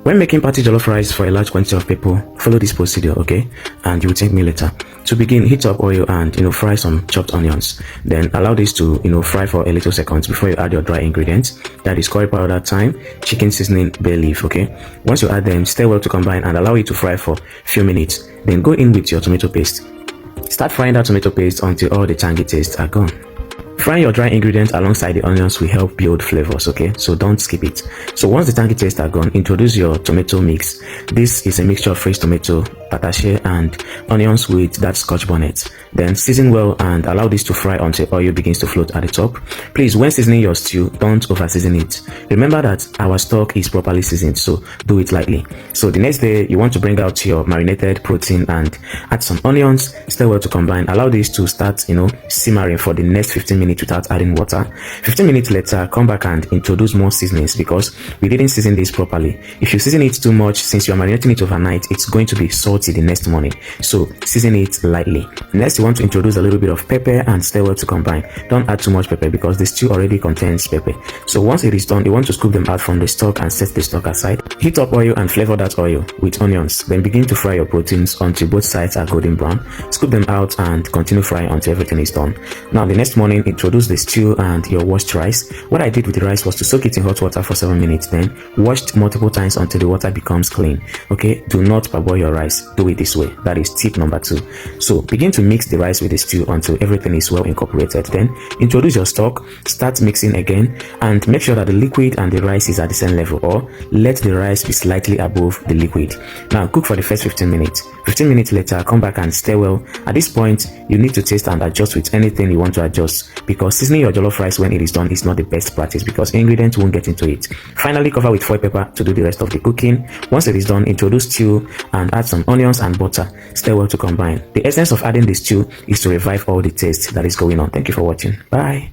When making party jollof rice for a large quantity of people, follow this procedure, okay? And you will thank me later. To begin, heat up oil and fry some chopped onions. Then allow this to fry for a little seconds before you add your dry ingredients. That is curry powder, thyme, chicken seasoning, bay leaf, okay? Once you add them, stir well to combine and allow it to fry for a few minutes. Then go in with your tomato paste. Start frying that tomato paste until all the tangy tastes are gone. Frying your dry ingredients alongside the onions will help build flavors, okay? So don't skip it. So once the tangy tastes are gone, introduce your tomato mix. This is a mixture of fresh tomato, patache, and onions with that scotch bonnet. Then season well and allow this to fry until oil begins to float at the top. Please, when seasoning your stew, don't over season it. Remember that our stock is properly seasoned, so do it lightly. So the next day, you want to bring out your marinated protein and add some onions, stir well to combine. Allow this to start, simmering for the next 15 minutes without adding water. 15 minutes later, come back and introduce more seasonings because we didn't season this properly. If you season it too much, since you are marinating it overnight, it's going to be salty the next morning. So season it lightly. Next, you want to introduce a little bit of pepper and stir well to combine. Don't add too much pepper because the stew already contains pepper. So once it is done, you want to scoop them out from the stock and set the stock aside. Heat up oil and flavor that oil with onions. Then begin to fry your proteins until both sides are golden brown. Scoop them out and continue frying until everything is done. Now the next morning, introduce the stew and your washed rice. What I did with the rice was to soak it in hot water for 7 minutes, then washed multiple times until the water becomes clean. Okay, do not parboil your rice. Do it this way. That is tip number 2. So begin to mix the rice with the stew until everything is well incorporated. Then introduce your stock, start mixing again, and make sure that the liquid and the rice is at the same level, or let the rice be slightly above the liquid. Now cook for the first 15 minutes. 15 minutes later, come back and stir well. At this point, you need to taste and adjust with anything you want to adjust, because seasoning your jollof rice when it is done is not the best practice because ingredients won't get into it. Finally, cover with foil paper to do the rest of the cooking. Once it is done, introduce stew and add some onions and butter. Stir well to combine. The essence of adding the stew is to revive all the taste that is going on. Thank you for watching. Bye.